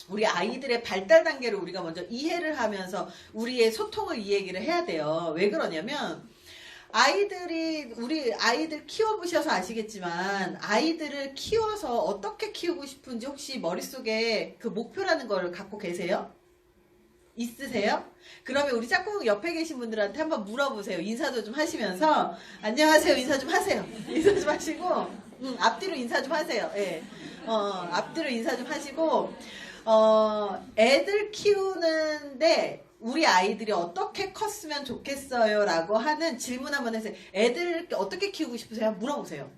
우리 아이들의 발달 단계를 우리가 먼저 이해를 하면서 우리의 소통을 이 얘기를 해야 돼요. 왜 그러냐면 우리 아이들 키워보셔서 아시겠지만 아이들을 키워서 어떻게 키우고 싶은지 혹시 머릿속에 그 목표라는 걸 갖고 계세요? 있으세요? 그러면 우리 짝꿍 옆에 계신 분들한테 한번 물어보세요. 인사도 좀 하시면서 안녕하세요 인사 좀 하세요. 인사 좀 하시고 앞뒤로 인사 좀 하세요. 예. 앞뒤로 인사 좀 하시고 애들 키우는데 우리 아이들이 어떻게 컸으면 좋겠어요? 라고 하는 질문 한번 해서 애들 어떻게 키우고 싶으세요? 물어보세요.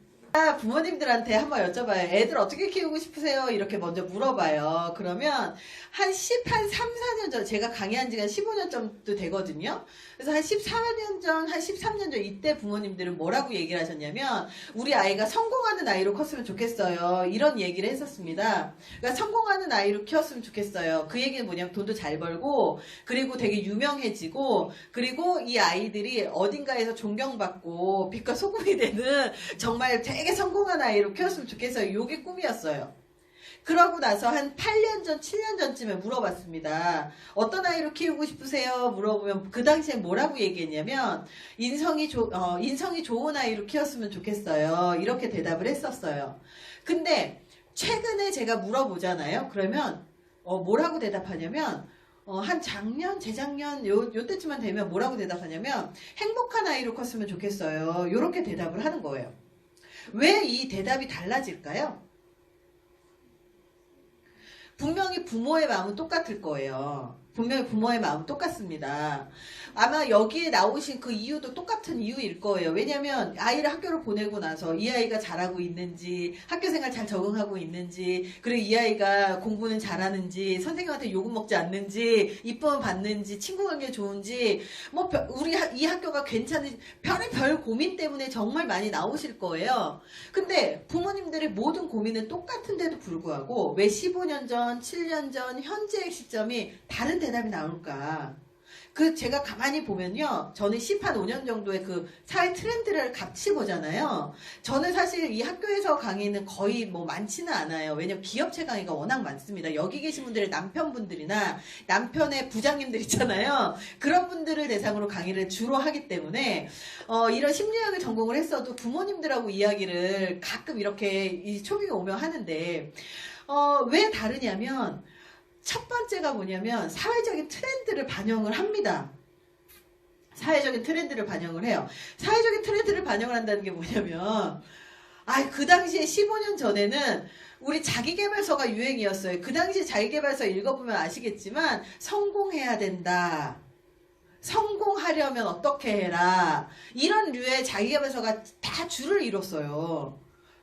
부모님들한테 한번 여쭤봐요. 애들 어떻게 키우고 싶으세요? 이렇게 먼저 물어봐요. 그러면 한 3, 4년 전, 제가 강의한 지가 15년 정도 되거든요. 그래서 한 14년 전, 한 13년 전 이때 부모님들은 뭐라고 얘기를 하셨냐면 우리 아이가 성공하는 아이로 컸으면 좋겠어요. 이런 얘기를 했었습니다. 그러니까 성공하는 아이로 키웠으면 좋겠어요. 그 얘기는 뭐냐면 돈도 잘 벌고 그리고 되게 유명해지고 그리고 이 아이들이 어딘가에서 존경받고 빛과 소금이 되는 정말 되게 성공한 아이로 키웠으면 좋겠어요. 요게 꿈이었어요. 그러고 나서 한 8년 전, 7년 전쯤에 물어봤습니다. 어떤 아이로 키우고 싶으세요? 물어보면 그 당시에 뭐라고 얘기했냐면 인성이 좋은 아이로 키웠으면 좋겠어요. 이렇게 대답을 했었어요. 근데 최근에 제가 물어보잖아요. 그러면 뭐라고 대답하냐면 한 작년, 재작년 요때쯤만 되면 뭐라고 대답하냐면 행복한 아이로 컸으면 좋겠어요. 이렇게 대답을 하는 거예요. 왜 이 대답이 달라질까요? 분명히 부모의 마음은 똑같을 거예요. 분명히 부모의 마음은 똑같습니다. 아마 여기에 나오신 그 이유도 똑같은 이유일 거예요. 왜냐면 아이를 학교를 보내고 나서 이 아이가 잘하고 있는지, 학교 생활 잘 적응하고 있는지, 그리고 이 아이가 공부는 잘하는지, 선생님한테 욕은 먹지 않는지, 이쁨을 받는지, 친구 관계 좋은지, 뭐 우리 이 학교가 괜찮은지 별의별 고민 때문에 정말 많이 나오실 거예요. 근데 부모님들의 모든 고민은 똑같은데도 불구하고 왜 15년 전, 7년 전, 현재의 시점이 다른 대답이 나올까? 제가 가만히 보면요. 저는 15년 정도의 그 사회 트렌드를 같이 보잖아요. 저는 사실 이 학교에서 강의는 거의 뭐 많지는 않아요. 왜냐면 기업체 강의가 워낙 많습니다. 여기 계신 분들의 남편분들이나 남편의 부장님들 있잖아요. 그런 분들을 대상으로 강의를 주로 하기 때문에, 이런 심리학을 전공을 했어도 부모님들하고 이야기를 가끔 이렇게 이 초빙에 오면 하는데, 왜 다르냐면, 첫 번째가 뭐냐면 사회적인 트렌드를 반영을 합니다. 사회적인 트렌드를 반영을 해요. 사회적인 트렌드를 반영을 한다는 게 뭐냐면 그 당시에 15년 전에는 우리 자기계발서가 유행이었어요. 그 당시에 자기계발서 읽어보면 아시겠지만 성공해야 된다. 성공하려면 어떻게 해라. 이런 류의 자기계발서가 다 줄을 이뤘어요.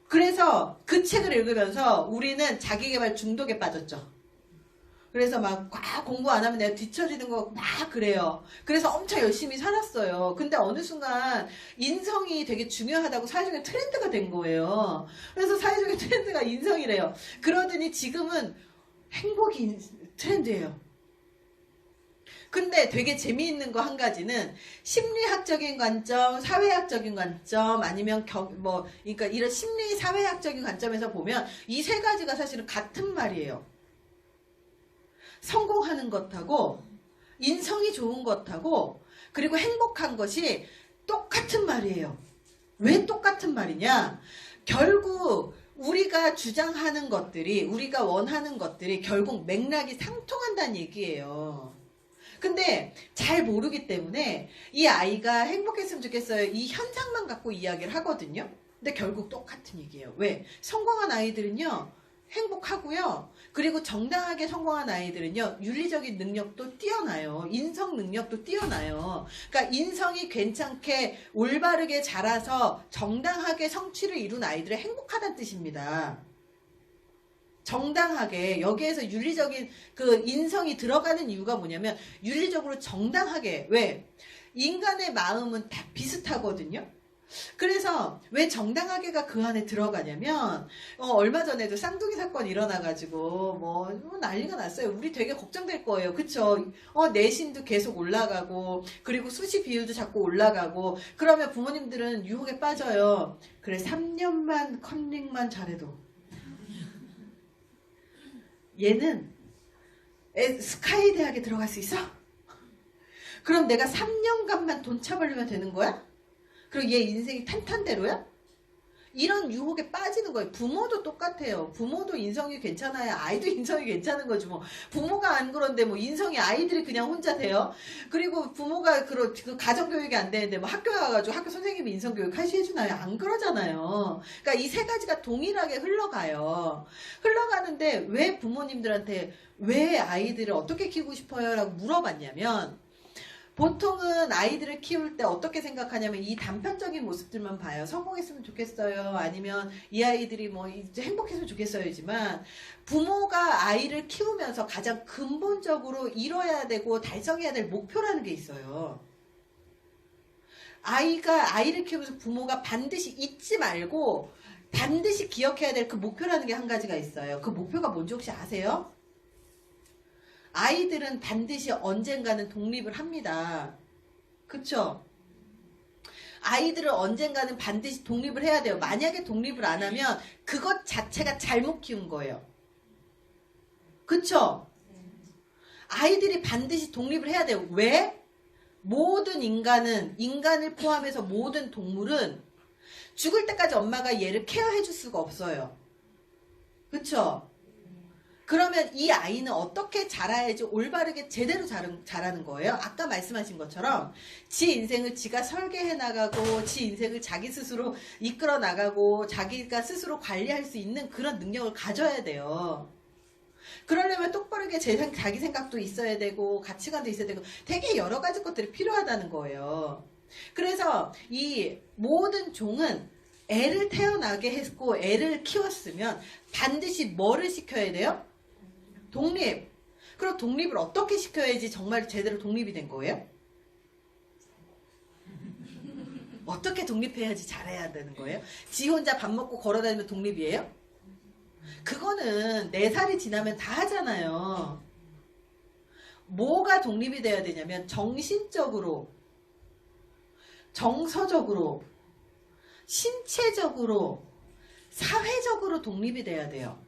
그래서 그 책을 읽으면서 우리는 자기계발 중독에 빠졌죠. 그래서 막 공부 안 하면 내가 뒤처지는 거 막 그래요. 그래서 엄청 열심히 살았어요. 근데 어느 순간 인성이 되게 중요하다고 사회적인 트렌드가 된 거예요. 그래서 사회적인 트렌드가 인성이래요. 그러더니 지금은 행복이 트렌드예요. 근데 되게 재미있는 거 한 가지는 심리학적인 관점, 사회학적인 관점, 아니면 그러니까 이런 심리 사회학적인 관점에서 보면 이 세 가지가 사실은 같은 말이에요. 성공하는 것하고 인성이 좋은 것하고 그리고 행복한 것이 똑같은 말이에요. 왜 똑같은 말이냐? 결국 우리가 주장하는 것들이 우리가 원하는 것들이 결국 맥락이 상통한다는 얘기예요. 근데 잘 모르기 때문에 이 아이가 행복했으면 좋겠어요. 이 현상만 갖고 이야기를 하거든요. 근데 결국 똑같은 얘기예요. 왜? 성공한 아이들은요. 행복하고요. 그리고 정당하게 성공한 아이들은요. 윤리적인 능력도 뛰어나요. 인성 능력도 뛰어나요. 그러니까 인성이 괜찮게 올바르게 자라서 정당하게 성취를 이룬 아이들은 행복하다는 뜻입니다. 정당하게 여기에서 윤리적인 그 인성이 들어가는 이유가 뭐냐면 윤리적으로 정당하게 왜? 인간의 마음은 다 비슷하거든요. 그래서 왜 정당하게가 그 안에 들어가냐면 얼마 전에도 쌍둥이 사건 일어나가지고 뭐 난리가 났어요. 우리 되게 걱정될 거예요. 그쵸? 내신도 계속 올라가고 그리고 수시 비율도 자꾸 올라가고 그러면 부모님들은 유혹에 빠져요. 그래 3년만 컨닝만 잘해도 얘는 스카이 대학에 들어갈 수 있어? 그럼 내가 3년간만 돈 차벌리면 되는 거야? 그럼 얘 인생이 탄탄대로야? 이런 유혹에 빠지는 거예요. 부모도 똑같아요. 부모도 인성이 괜찮아야 아이도 인성이 괜찮은 거지 뭐. 부모가 안 그런데 뭐 인성이 아이들이 그냥 혼자 돼요. 그리고 부모가 그 가정교육이 안 되는데 뭐 학교에 가가지고 학교 선생님이 인성교육 같이 해주나요? 안 그러잖아요. 그러니까 이 세 가지가 동일하게 흘러가요. 흘러가는데 왜 부모님들한테 왜 아이들을 어떻게 키우고 싶어요? 라고 물어봤냐면 보통은 아이들을 키울 때 어떻게 생각하냐면 이 단편적인 모습들만 봐요. 성공했으면 좋겠어요. 아니면 이 아이들이 뭐 이제 행복했으면 좋겠어요지만 부모가 아이를 키우면서 가장 근본적으로 이뤄야 되고 달성해야 될 목표라는 게 있어요. 아이를 키우면서 부모가 반드시 잊지 말고 반드시 기억해야 될 그 목표라는 게 한 가지가 있어요. 그 목표가 뭔지 혹시 아세요? 아이들은 반드시 언젠가는 독립을 합니다. 그쵸? 아이들은 언젠가는 반드시 독립을 해야 돼요. 만약에 독립을 안 하면 그것 자체가 잘못 키운 거예요. 그쵸? 아이들이 반드시 독립을 해야 돼요. 왜? 모든 인간을 포함해서 모든 동물은 죽을 때까지 엄마가 얘를 케어해 줄 수가 없어요. 그쵸? 그러면 이 아이는 어떻게 자라야지 올바르게 제대로 자라는 거예요? 아까 말씀하신 것처럼 지 인생을 지가 설계해 나가고 지 인생을 자기 스스로 이끌어 나가고 자기가 스스로 관리할 수 있는 그런 능력을 가져야 돼요. 그러려면 똑바르게 자기 생각도 있어야 되고 가치관도 있어야 되고 되게 여러 가지 것들이 필요하다는 거예요. 그래서 이 모든 종은 애를 태어나게 했고 애를 키웠으면 반드시 뭐를 시켜야 돼요? 독립. 그럼 독립을 어떻게 시켜야지 정말 제대로 독립이 된 거예요? 어떻게 독립해야지 잘해야 되는 거예요? 지 혼자 밥 먹고 걸어다니면 독립이에요? 그거는 4살이 지나면 다 하잖아요. 뭐가 독립이 돼야 되냐면 정신적으로, 정서적으로, 신체적으로, 사회적으로 독립이 돼야 돼요.